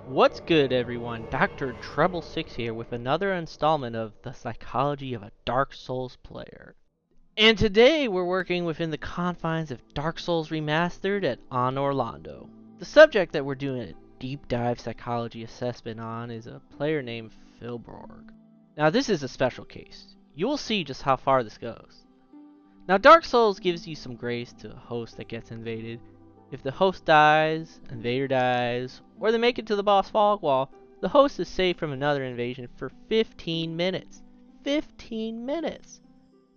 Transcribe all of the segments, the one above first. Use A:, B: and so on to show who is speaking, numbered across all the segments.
A: What's good, everyone? Dr. Treblesix here with another installment of The Psychology of a Dark Souls Player. And today we're working within the confines of Dark Souls Remastered at On Orlando. The subject that we're doing a deep dive psychology assessment on is a player named Filborg. Now this is a special case. You will see just how far this goes. Now Dark Souls gives you some grace to a host that gets invaded. If the host dies, invader dies, or they make it to the boss fog wall, the host is safe from another invasion for 15 minutes. 15 minutes!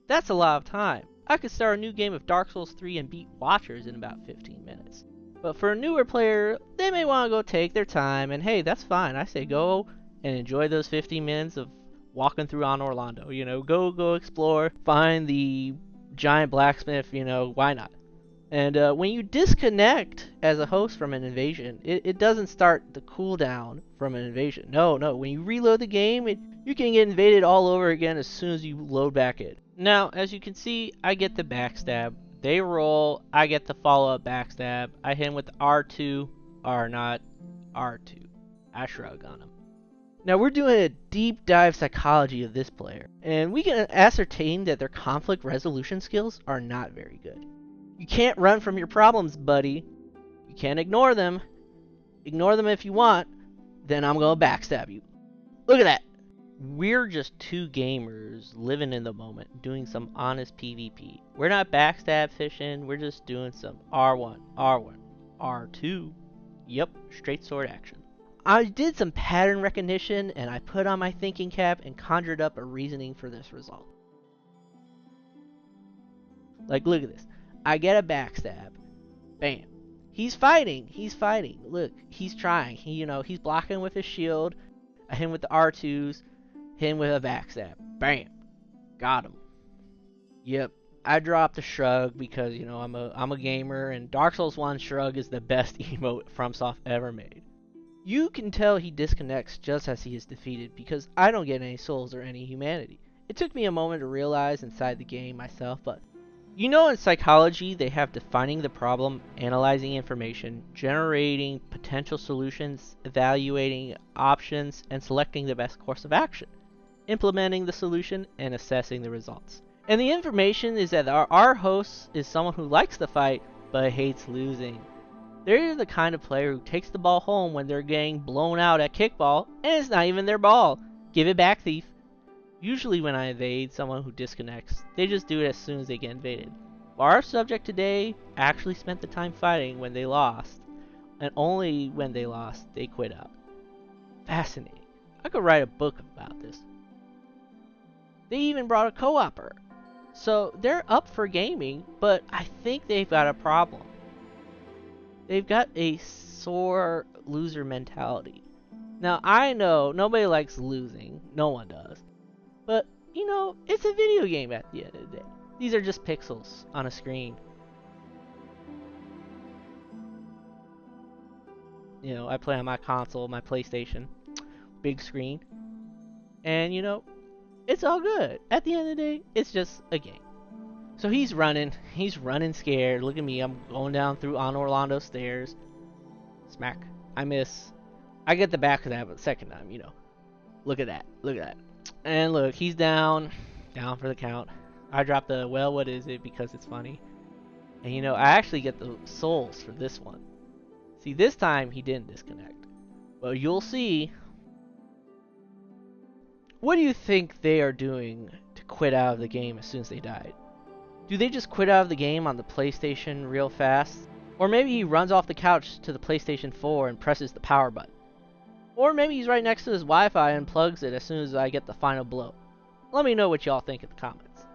A: That's a lot of time. I could start a new game of Dark Souls 3 and beat Watchers in about 15 minutes. But for a newer player, they may want to go take their time, and hey, that's fine. I say go and enjoy those 15 minutes of walking through On Orlando. Go explore, find the giant blacksmith, why not? And when you disconnect as a host from an invasion, it doesn't start the cooldown from an invasion. No. When you reload the game, you can get invaded all over again as soon as you load back in. Now, as you can see, I get the backstab. They roll, I get the follow-up backstab. I hit him with the R2, R not, R2. I shrug on him. Now, we're doing a deep dive psychology of this player, and we can ascertain that their conflict resolution skills are not very good. You can't run from your problems, buddy. You can't ignore them. Ignore them if you want, then I'm going to backstab you. Look at that. We're just two gamers living in the moment, doing some honest PvP. We're not backstab fishing, we're just doing some R1, R1, R2. Yep, straight sword action. I did some pattern recognition, and I put on my thinking cap and conjured up a reasoning for this result. Like, look at this. I get a backstab. Bam. He's fighting. Look, he's trying. He's blocking with his shield. I hit him with the R2s. Hit him with a backstab. Bam. Got him. Yep. I dropped a shrug because, I'm a gamer, and Dark Souls 1 shrug is the best emote FromSoft ever made. You can tell he disconnects just as he is defeated because I don't get any souls or any humanity. It took me a moment to realize inside the game myself, but in psychology, they have defining the problem, analyzing information, generating potential solutions, evaluating options, and selecting the best course of action, implementing the solution, and assessing the results. And the information is that our host is someone who likes to fight, but hates losing. They're the kind of player who takes the ball home when they're getting blown out at kickball, and it's not even their ball. Give it back, thief. Usually when I invade someone who disconnects, they just do it as soon as they get invaded. But our subject today actually spent the time fighting when they lost, and only when they lost, they quit out. Fascinating. I could write a book about this. They even brought a co-opper. So they're up for gaming, but I think they've got a problem. They've got a sore loser mentality. Now I know nobody likes losing, no one does. But, it's a video game at the end of the day. These are just pixels on a screen. I play on my console, my PlayStation, big screen. And, it's all good. At the end of the day, it's just a game. So he's running scared. Look at me, I'm going down through On Orlando stairs. Smack. I miss. I get the back of that, but the second time, Look at that. And look, he's down for the count. I dropped the, well, what is it, because it's funny. And I actually get the souls for this one. See, this time he didn't disconnect. Well, you'll see. What do you think they are doing to quit out of the game as soon as they died? Do they just quit out of the game on the PlayStation real fast? Or maybe he runs off the couch to the PlayStation 4 and presses the power button. Or maybe he's right next to his Wi-Fi and plugs it as soon as I get the final blow. Let me know what y'all think in the comments.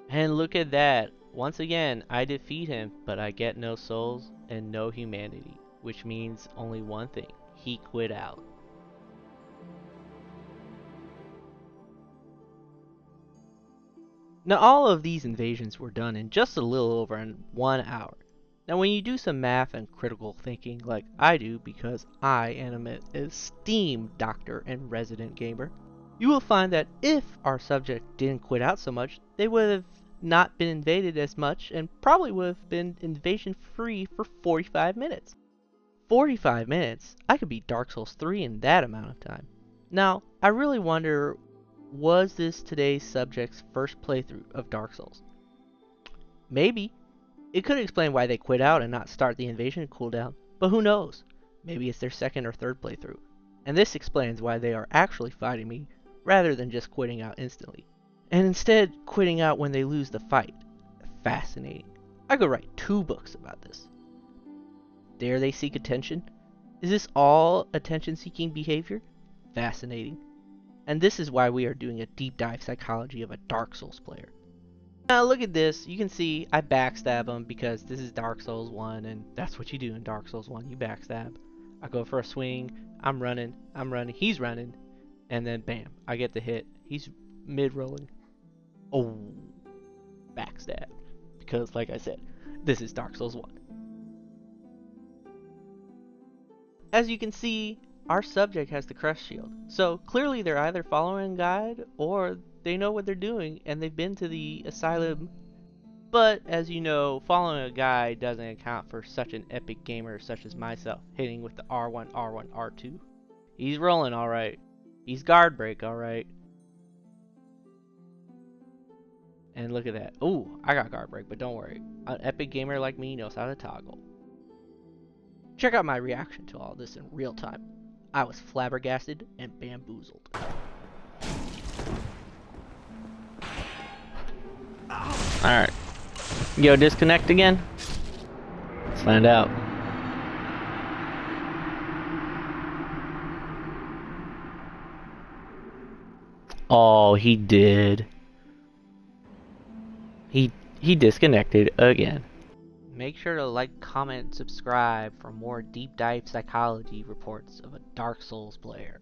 A: And look at that. Once again, I defeat him, but I get no souls and no humanity. Which means only one thing. He quit out. Now all of these invasions were done in just a little over 1 hour. Now when you do some math and critical thinking like I do because I am an esteemed doctor and resident gamer, you will find that if our subject didn't quit out so much, they would have not been invaded as much and probably would have been invasion free for 45 minutes. 45 minutes? I could beat Dark Souls 3 in that amount of time. Now, I really wonder, was this today's subject's first playthrough of Dark Souls? Maybe. It could explain why they quit out and not start the invasion cooldown, but who knows? Maybe it's their second or third playthrough. And this explains why they are actually fighting me, rather than just quitting out instantly. And instead, quitting out when they lose the fight. Fascinating. I could write 2 books about this. Dare they seek attention? Is this all attention-seeking behavior? Fascinating. And this is why we are doing a deep dive psychology of a Dark Souls player. Now look at this, you can see I backstab him because this is Dark Souls 1 and that's what you do in Dark Souls 1, you backstab. I go for a swing, I'm running, he's running, and then bam, I get the hit. He's mid-rolling. Oh, backstab. Because like I said, this is Dark Souls 1. As you can see, our subject has the crest shield. So clearly they're either following a guide or they know what they're doing and they've been to the asylum. But as you know, following a guide doesn't account for such an epic gamer such as myself, hitting with the R1, R1, R2. He's rolling alright. He's guard break alright. And look at that. Ooh, I got guard break, but don't worry. An epic gamer like me knows how to toggle. Check out my reaction to all this in real time. I was flabbergasted and bamboozled. Alright. Yo, disconnect again? Let's find out. Oh, he did. He disconnected again. Make sure to like, comment, and subscribe for more deep dive psychology reports of a Dark Souls player.